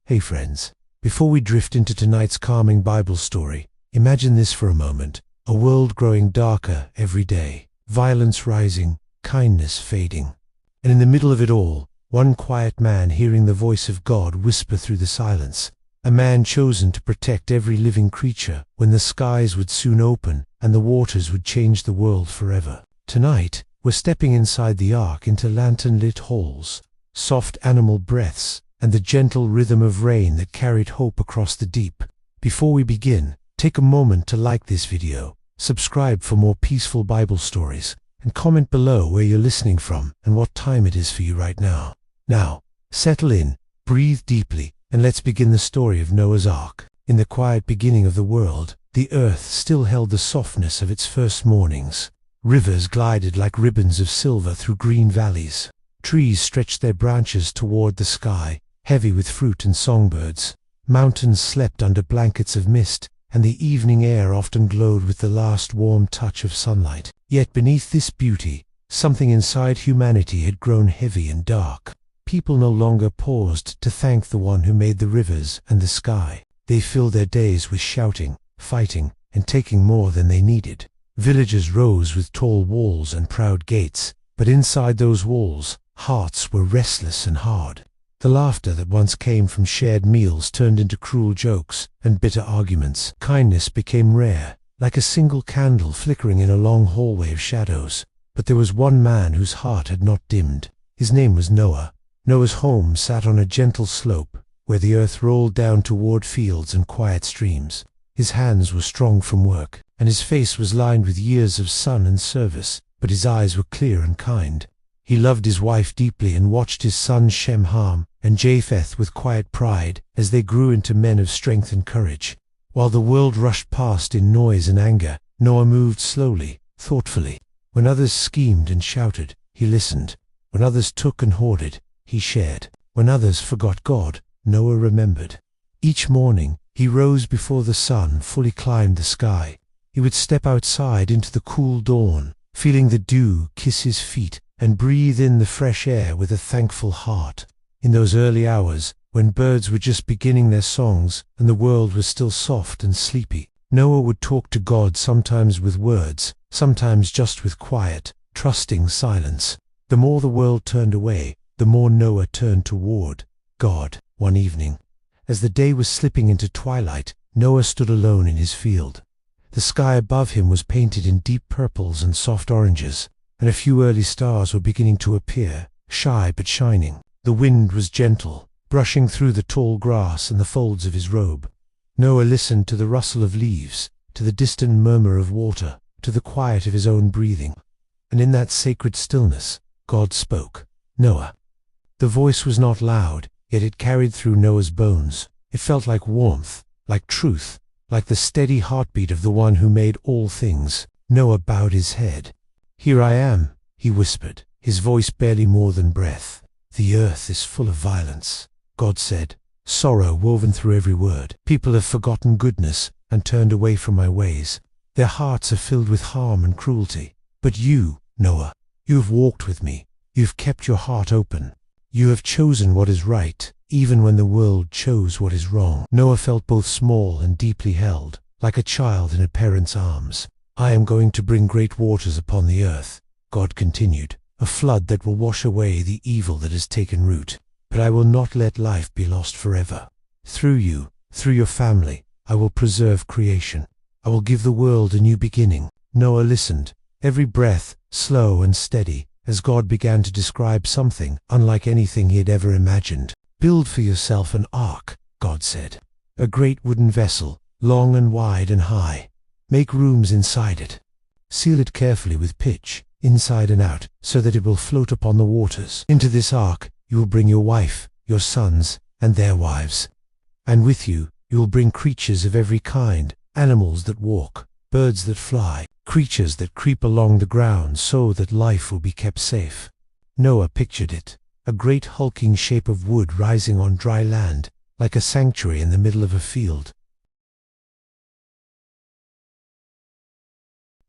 Hey friends, before we drift into tonight's calming Bible story, imagine this for a moment: a world growing darker every day, violence rising, kindness fading. And in the middle of it all, one quiet man hearing the voice of God whisper through the silence, a man chosen to protect every living creature when the skies would soon open and the waters would change the world forever. Tonight, we're stepping inside the ark into lantern-lit halls, soft animal breaths, and the gentle rhythm of rain that carried hope across the deep. Before we begin, take a moment to like this video, subscribe for more peaceful Bible stories, and comment below where you're listening from and what time it is for you right now. Now, settle in, breathe deeply, and let's begin the story of Noah's Ark. In the quiet beginning of the world, the earth still held the softness of its first mornings. Rivers glided like ribbons of silver through green valleys. Trees stretched their branches toward the sky, heavy with fruit and songbirds. Mountains slept under blankets of mist, and the evening air often glowed with the last warm touch of sunlight. Yet beneath this beauty, something inside humanity had grown heavy and dark. People no longer paused to thank the one who made the rivers and the sky. They filled their days with shouting, fighting, and taking more than they needed. Villages rose with tall walls and proud gates, but inside those walls, hearts were restless and hard. The laughter that once came from shared meals turned into cruel jokes and bitter arguments. Kindness became rare, like a single candle flickering in a long hallway of shadows. But there was one man whose heart had not dimmed. His name was Noah. Noah's home sat on a gentle slope, where the earth rolled down toward fields and quiet streams. His hands were strong from work, and his face was lined with years of sun and service, but his eyes were clear and kind. He loved his wife deeply and watched his sons Shem, Ham, and Japheth with quiet pride as they grew into men of strength and courage. While the world rushed past in noise and anger, Noah moved slowly, thoughtfully. When others schemed and shouted, he listened. When others took and hoarded, he shared. When others forgot God, Noah remembered. Each morning, he rose before the sun fully climbed the sky. He would step outside into the cool dawn, feeling the dew kiss his feet, and breathe in the fresh air with a thankful heart. In those early hours, when birds were just beginning their songs and the world was still soft and sleepy, Noah would talk to God, sometimes with words, sometimes just with quiet, trusting silence. The more the world turned away, the more Noah turned toward God. One evening, as the day was slipping into twilight, Noah stood alone in his field. The sky above him was painted in deep purples and soft oranges, and a few early stars were beginning to appear, shy but shining. The wind was gentle, brushing through the tall grass and the folds of his robe. Noah listened to the rustle of leaves, to the distant murmur of water, to the quiet of his own breathing. And in that sacred stillness, God spoke. Noah. The voice was not loud, yet it carried through Noah's bones. It felt like warmth, like truth, like the steady heartbeat of the one who made all things. Noah bowed his head. "Here I am," he whispered, his voice barely more than breath. "The earth is full of violence," God said, sorrow woven through every word. "People have forgotten goodness and turned away from my ways. Their hearts are filled with harm and cruelty. But you, Noah, you have walked with me. You have kept your heart open. You have chosen what is right, even when the world chose what is wrong." Noah felt both small and deeply held, like a child in a parent's arms. "I am going to bring great waters upon the earth," God continued, "a flood that will wash away the evil that has taken root. But I will not let life be lost forever. Through you, through your family, I will preserve creation. I will give the world a new beginning." Noah listened, every breath slow and steady, as God began to describe something unlike anything he had ever imagined. "Build for yourself an ark," God said, "a great wooden vessel, long and wide and high. Make rooms inside it. Seal it carefully with pitch, inside and out, so that it will float upon the waters. Into this ark you will bring your wife, your sons, and their wives. And with you will bring creatures of every kind, animals that walk, birds that fly, creatures that creep along the ground, so that life will be kept safe." Noah pictured it, a great hulking shape of wood rising on dry land, like a sanctuary in the middle of a field.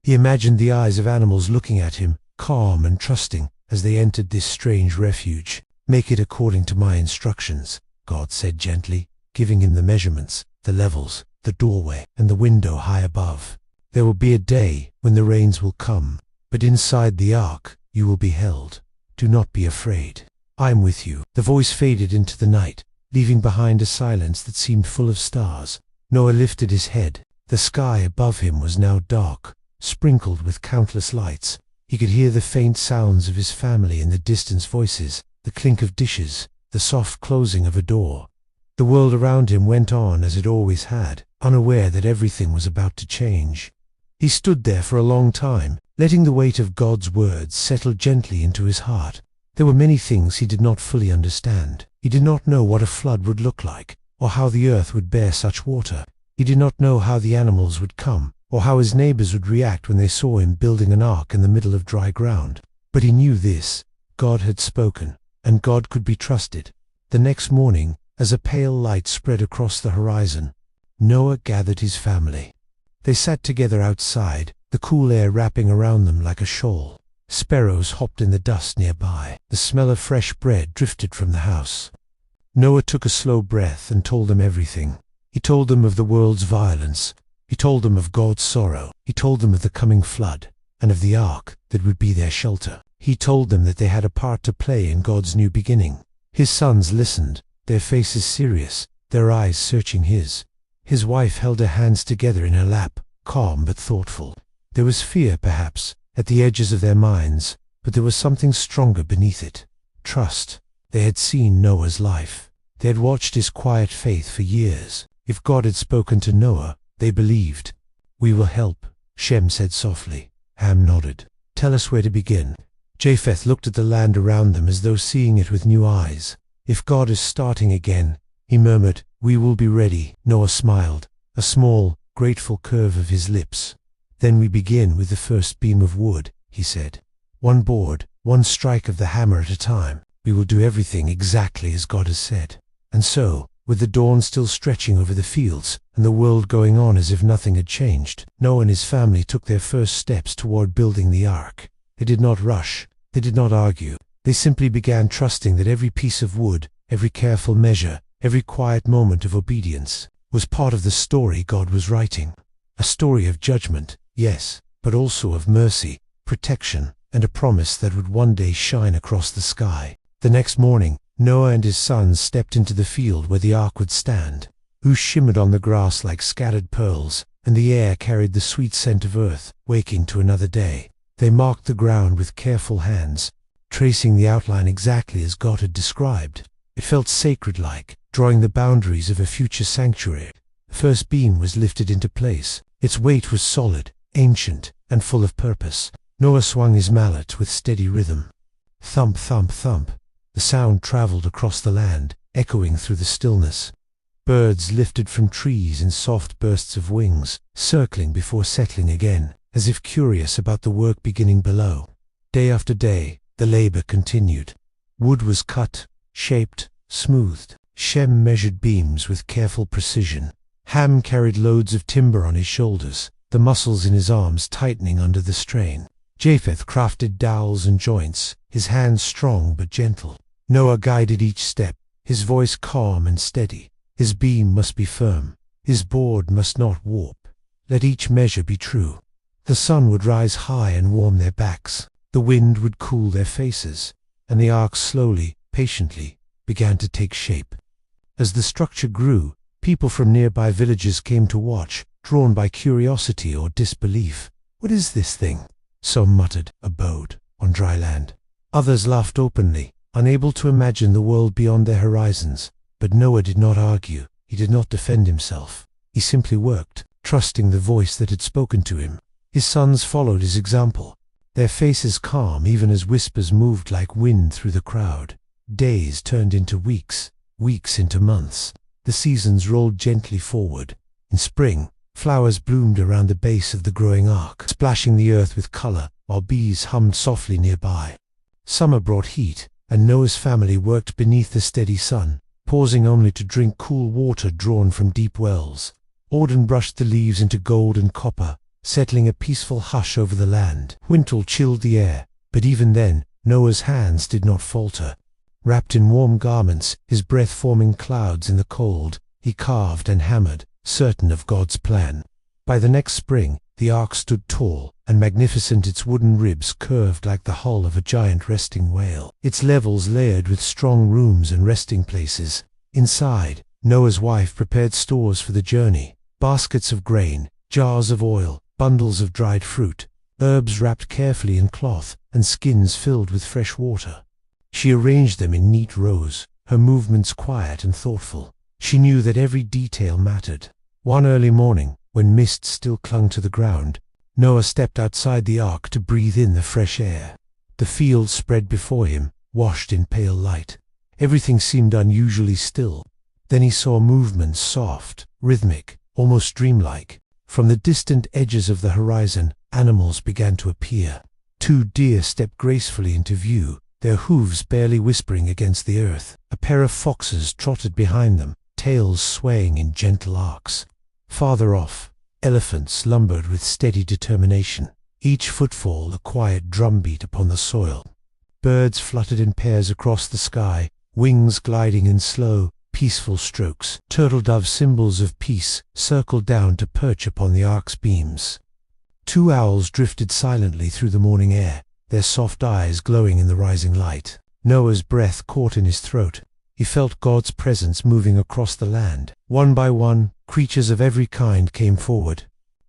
He imagined the eyes of animals looking at him, calm and trusting, as they entered this strange refuge. "Make it according to my instructions," God said gently, giving him the measurements, the levels, the doorway, and the window high above. There will be a day when the rains will come, but inside the ark you will be held. Do not be afraid. I am with you. The voice faded into the night, leaving behind a silence that seemed full of stars. Noah lifted his head. The sky above him was now dark, sprinkled with countless lights. He could hear the faint sounds of his family in the distant voices, the clink of dishes, the soft closing of a door. The world around him went on as it always had, unaware that everything was about to change. He stood there for a long time, letting the weight of God's words settle gently into his heart. There were many things he did not fully understand. He did not know what a flood would look like, or how the earth would bear such water. He did not know how the animals would come, or how his neighbors would react when they saw him building an ark in the middle of dry ground. But he knew this: God had spoken, and God could be trusted. The next morning, as a pale light spread across the horizon, Noah gathered his family. They sat together outside, the cool air wrapping around them like a shawl. Sparrows hopped in the dust nearby. The smell of fresh bread drifted from the house. Noah took a slow breath and told them everything. He told them of the world's violence. He told them of God's sorrow. He told them of the coming flood, and of the ark that would be their shelter. He told them that they had a part to play in God's new beginning. His sons listened, their faces serious, their eyes searching his. His wife held her hands together in her lap, calm but thoughtful. There was fear, perhaps, at the edges of their minds, but there was something stronger beneath it. Trust. They had seen Noah's life. They had watched his quiet faith for years. If God had spoken to Noah, they believed. "We will help," Shem said softly. Ham nodded. "Tell us where to begin." Japheth looked at the land around them as though seeing it with new eyes. "If God is starting again," he murmured, "we will be ready." Noah smiled, a small, grateful curve of his lips. "Then we begin with the first beam of wood," he said. "One board, one strike of the hammer at a time. We will do everything exactly as God has said." And so, with the dawn still stretching over the fields, and the world going on as if nothing had changed, Noah and his family took their first steps toward building the ark. They did not rush. They did not argue. They simply began trusting that every piece of wood, every careful measure, every quiet moment of obedience, was part of the story God was writing. A story of judgment, yes, but also of mercy, protection, and a promise that would one day shine across the sky. The next morning, Noah and his sons stepped into the field where the ark would stand. Ooze shimmered on the grass like scattered pearls, and the air carried the sweet scent of earth, waking to another day. They marked the ground with careful hands, tracing the outline exactly as God had described. It felt sacred-like, drawing the boundaries of a future sanctuary. The first beam was lifted into place. Its weight was solid, ancient, and full of purpose. Noah swung his mallet with steady rhythm. Thump, thump, thump. The sound traveled across the land, echoing through the stillness. Birds lifted from trees in soft bursts of wings, circling before settling again, as if curious about the work beginning below. Day after day, the labor continued. Wood was cut, shaped, smoothed. Shem measured beams with careful precision. Ham carried loads of timber on his shoulders, the muscles in his arms tightening under the strain. Japheth crafted dowels and joints, his hands strong but gentle. Noah guided each step, his voice calm and steady. His beam must be firm. His board must not warp. Let each measure be true. The sun would rise high and warm their backs. The wind would cool their faces, and the ark slowly, patiently, began to take shape. As the structure grew, people from nearby villages came to watch, drawn by curiosity or disbelief. "What is this thing?" Some muttered, "A boat on dry land." Others laughed openly, unable to imagine the world beyond their horizons. But Noah did not argue. He did not defend himself. He simply worked, trusting the voice that had spoken to him. His sons followed his example, their faces calm even as whispers moved like wind through the crowd. Days turned into weeks, weeks into months. The seasons rolled gently forward. In spring, flowers bloomed around the base of the growing ark, splashing the earth with color, while bees hummed softly nearby. Summer brought heat, and Noah's family worked beneath the steady sun, pausing only to drink cool water drawn from deep wells. Autumn brushed the leaves into gold and copper, settling a peaceful hush over the land. Winter chilled the air, but even then, Noah's hands did not falter. Wrapped in warm garments, his breath forming clouds in the cold, he carved and hammered, certain of God's plan. By the next spring, the ark stood tall and magnificent, its wooden ribs curved like the hull of a giant resting whale, its levels layered with strong rooms and resting places. Inside, Noah's wife prepared stores for the journey: baskets of grain, jars of oil, bundles of dried fruit, herbs wrapped carefully in cloth, and skins filled with fresh water. She arranged them in neat rows, her movements quiet and thoughtful. She knew that every detail mattered. One early morning, when mist still clung to the ground, Noah stepped outside the ark to breathe in the fresh air. The fields spread before him, washed in pale light. Everything seemed unusually still. Then he saw movements, soft, rhythmic, almost dreamlike. From the distant edges of the horizon, animals began to appear. 2 deer stepped gracefully into view, their hooves barely whispering against the earth. A pair of foxes trotted behind them, tails swaying in gentle arcs. Farther off, elephants lumbered with steady determination, each footfall a quiet drumbeat upon the soil. Birds fluttered in pairs across the sky, wings gliding in slow, peaceful strokes. Turtle doves, symbols of peace, circled down to perch upon the ark's beams. 2 owls drifted silently through the morning air, their soft eyes glowing in the rising light. Noah's breath caught in his throat. He felt God's presence moving across the land. One by one, creatures of every kind came forward.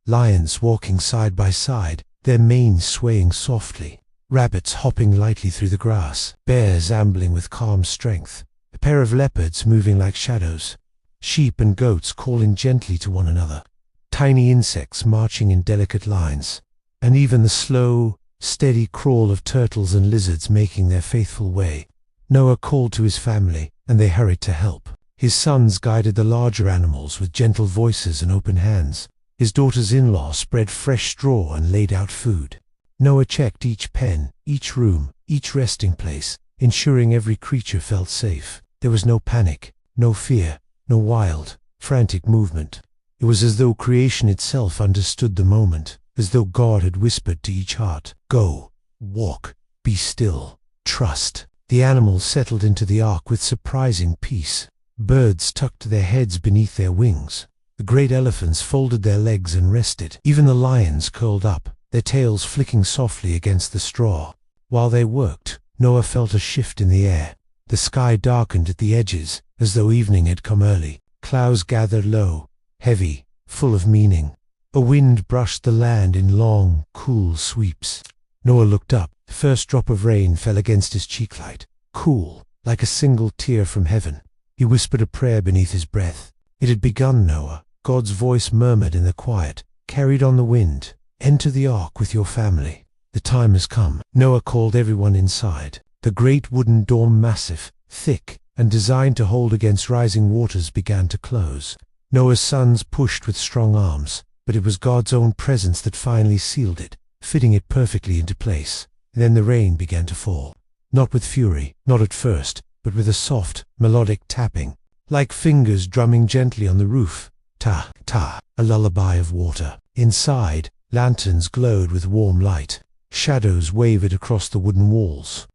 Lions walking side by side, their manes swaying softly. Rabbits hopping lightly through the grass. Bears ambling with calm strength. A pair of leopards moving like shadows. Sheep and goats calling gently to one another. Tiny insects marching in delicate lines. And even the slow, steady crawl of turtles and lizards making their faithful way. Noah called to his family, and they hurried to help. His sons guided the larger animals with gentle voices and open hands. His daughters-in-law spread fresh straw and laid out food. Noah checked each pen, each room, each resting place, ensuring every creature felt safe. There was no panic, no fear, no wild, frantic movement. It was as though creation itself understood the moment, as though God had whispered to each heart, "Go, walk, be still, trust." The animals settled into the ark with surprising peace. Birds tucked their heads beneath their wings. The great elephants folded their legs and rested. Even the lions curled up, their tails flicking softly against the straw. While they worked, Noah felt a shift in the air. The sky darkened at the edges, as though evening had come early. Clouds gathered low, heavy, full of meaning. A wind brushed the land in long, cool sweeps. Noah looked up. The first drop of rain fell against his cheeklight, cool, like a single tear from heaven. He whispered a prayer beneath his breath. It had begun, Noah. God's voice murmured in the quiet, carried on the wind. Enter the ark with your family. The time has come. Noah called everyone inside. The great wooden dome, massive, thick, and designed to hold against rising waters, began to close. Noah's sons pushed with strong arms, but it was God's own presence that finally sealed it, fitting it perfectly into place. Then the rain began to fall. Not with fury, not at first, but with a soft, melodic tapping, like fingers drumming gently on the roof. Ta, ta, a lullaby of water. Inside, lanterns glowed with warm light. Shadows wavered across the wooden walls.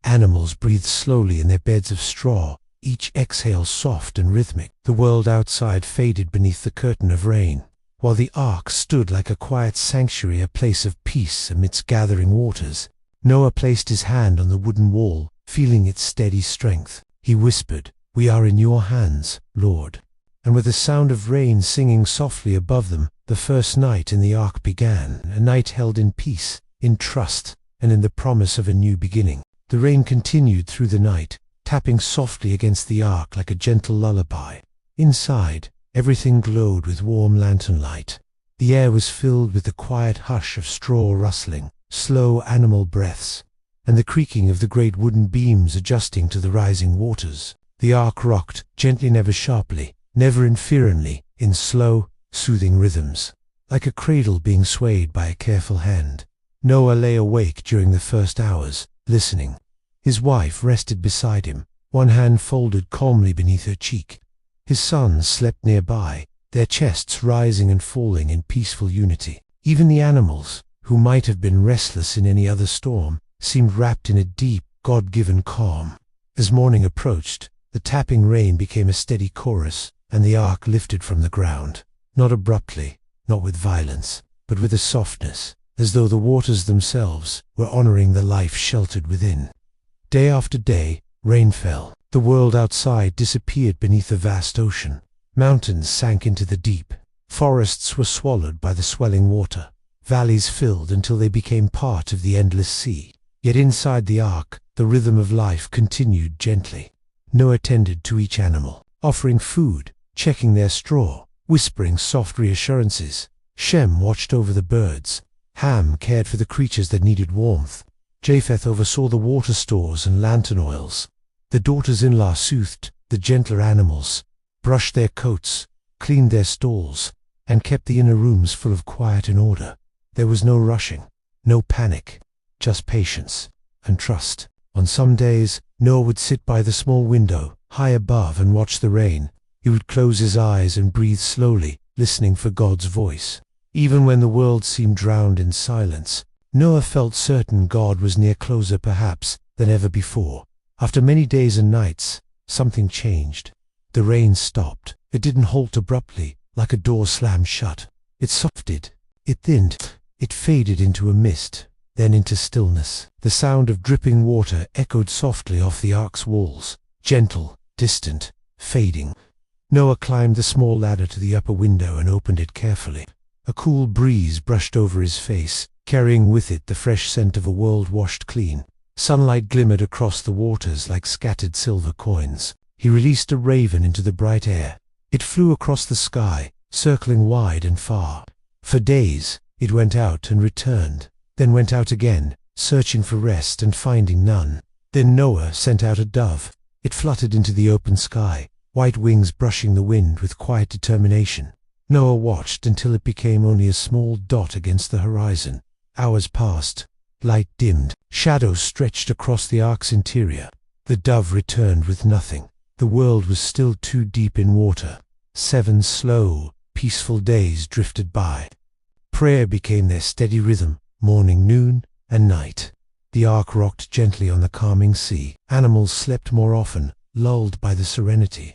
Animals breathed slowly in their beds of straw, each exhale soft and rhythmic. The world outside faded beneath the curtain of rain, while the ark stood like a quiet sanctuary, a place of peace amidst gathering waters. Noah placed his hand on the wooden wall, feeling its steady strength. He whispered, "We are in your hands, Lord." And with the sound of rain singing softly above them, the first night in the ark began, a night held in peace, in trust, and in the promise of a new beginning. The rain continued through the night, tapping softly against the ark like a gentle lullaby. Inside, everything glowed with warm lantern light. The air was filled with the quiet hush of straw rustling, slow animal breaths, and the creaking of the great wooden beams adjusting to the rising waters. The ark rocked, gently, never sharply, never interferently, in slow, soothing rhythms, like a cradle being swayed by a careful hand. Noah lay awake during the first hours, listening. His wife rested beside him, one hand folded calmly beneath her cheek. His sons slept nearby, their chests rising and falling in peaceful unity. Even the animals, who might have been restless in any other storm, seemed wrapped in a deep, God-given calm. As morning approached, the tapping rain became a steady chorus, and the ark lifted from the ground, not abruptly, not with violence, but with a softness, as though the waters themselves were honoring the life sheltered within. Day after day, rain fell. The world outside disappeared beneath the vast ocean. Mountains sank into the deep. Forests were swallowed by the swelling water. Valleys filled until they became part of the endless sea. Yet inside the ark, the rhythm of life continued gently. Noah tended to each animal, offering food, checking their straw, whispering soft reassurances. Shem watched over the birds. Ham cared for the creatures that needed warmth. Japheth oversaw the water stores and lantern oils. The daughters-in-law soothed the gentler animals, brushed their coats, cleaned their stalls, and kept the inner rooms full of quiet and order. There was no rushing, no panic, just patience and trust. On some days, Noah would sit by the small window, high above, and watch the rain. He would close his eyes and breathe slowly, listening for God's voice. Even when the world seemed drowned in silence, Noah felt certain God was near, closer perhaps than ever before. After many days and nights, something changed. The rain stopped. It didn't halt abruptly, like a door slammed shut. It softened, it thinned, it faded into a mist, then into stillness. The sound of dripping water echoed softly off the ark's walls, gentle, distant, fading. Noah climbed the small ladder to the upper window and opened it carefully. A cool breeze brushed over his face, carrying with it the fresh scent of a world washed clean. Sunlight glimmered across the waters like scattered silver coins. He released a raven into the bright air. It flew across the sky, circling wide and far. For days, it went out and returned, then went out again, searching for rest and finding none. Then Noah sent out a dove. It fluttered into the open sky, white wings brushing the wind with quiet determination. Noah watched until it became only a small dot against the horizon. Hours passed. Light dimmed. Shadows stretched across the ark's interior. The dove returned with nothing. The world was still too deep in water. 7 slow, peaceful days drifted by. Prayer became their steady rhythm, morning, noon, and night. The ark rocked gently on the calming sea. Animals slept more often, lulled by the serenity.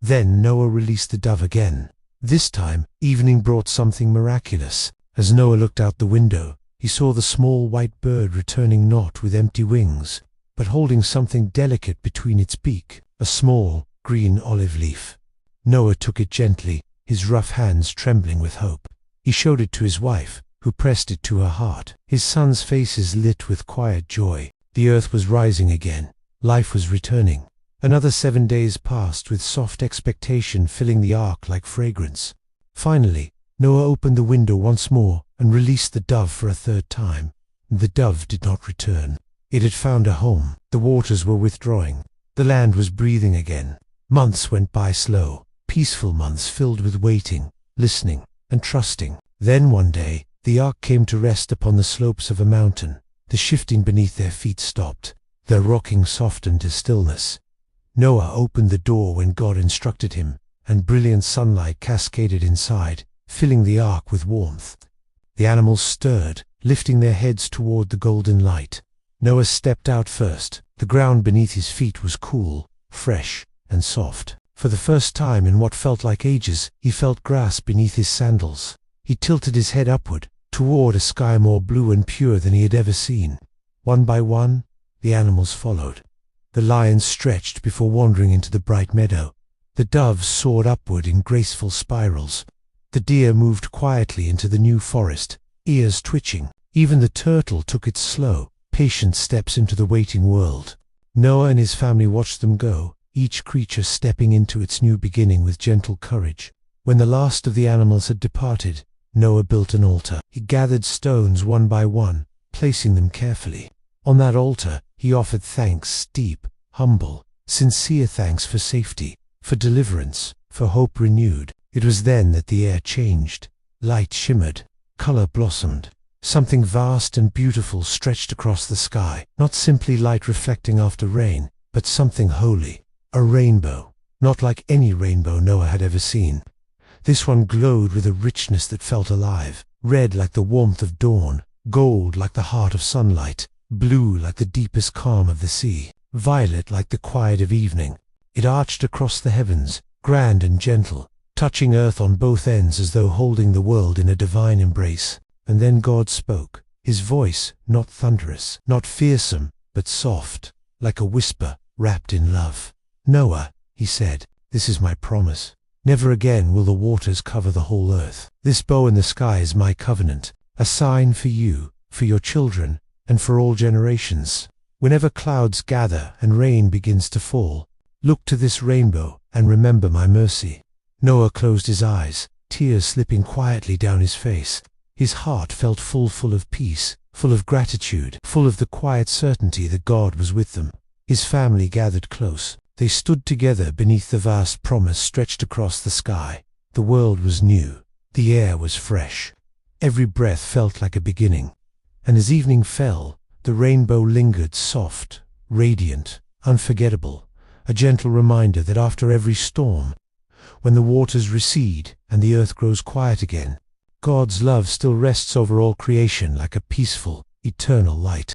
Then Noah released the dove again. This time, evening brought something miraculous. As Noah looked out the window, he saw the small white bird returning, not with empty wings, but holding something delicate between its beak, a small, green olive leaf. Noah took it gently, his rough hands trembling with hope. He showed it to his wife, who pressed it to her heart. His sons' faces lit with quiet joy. The earth was rising again. Life was returning. Another 7 days passed with soft expectation filling the ark like fragrance. Finally, Noah opened the window once more and released the dove for a third time. The dove did not return. It had found a home. The waters were withdrawing. The land was breathing again. Months went by slow, peaceful months filled with waiting, listening, and trusting. Then one day, the ark came to rest upon the slopes of a mountain. The shifting beneath their feet stopped. Their rocking softened to stillness. Noah opened the door when God instructed him, and brilliant sunlight cascaded inside, filling the ark with warmth. The animals stirred, lifting their heads toward the golden light. Noah stepped out first. The ground beneath his feet was cool, fresh, and soft. For the first time in what felt like ages, he felt grass beneath his sandals. He tilted his head upward, toward a sky more blue and pure than he had ever seen. One by one, the animals followed. The lions stretched before wandering into the bright meadow. The doves soared upward in graceful spirals. The deer moved quietly into the new forest, ears twitching. Even the turtle took its slow, patient steps into the waiting world. Noah and his family watched them go, each creature stepping into its new beginning with gentle courage. When the last of the animals had departed, Noah built an altar. He gathered stones one by one, placing them carefully. On that altar, he offered thanks, deep, humble, sincere thanks for safety, for deliverance, for hope renewed. It was then that the air changed. Light shimmered, color blossomed. Something vast and beautiful stretched across the sky, not simply light reflecting after rain, but something holy. A rainbow, not like any rainbow Noah had ever seen. This one glowed with a richness that felt alive, red like the warmth of dawn, gold like the heart of sunlight, blue like the deepest calm of the sea. violet like the quiet of evening. It arched across the heavens, grand and gentle, touching earth on both ends as though holding the world in a divine embrace. And then God spoke, his voice not thunderous, not fearsome, but soft, like a whisper wrapped in love. "Noah," he said, "this is my promise. Never again will the waters cover the whole earth. This bow in the sky is my covenant, a sign for you, for your children, and for all generations. Whenever clouds gather and rain begins to fall, look to this rainbow and remember my mercy." Noah closed his eyes, tears slipping quietly down his face. His heart felt full of peace, full of gratitude, full of the quiet certainty that God was with them. His family gathered close. They stood together beneath the vast promise stretched across the sky. The world was new. The air was fresh. Every breath felt like a beginning. And as evening fell, the rainbow lingered soft, radiant, unforgettable, a gentle reminder that after every storm, when the waters recede and the earth grows quiet again, God's love still rests over all creation like a peaceful, eternal light.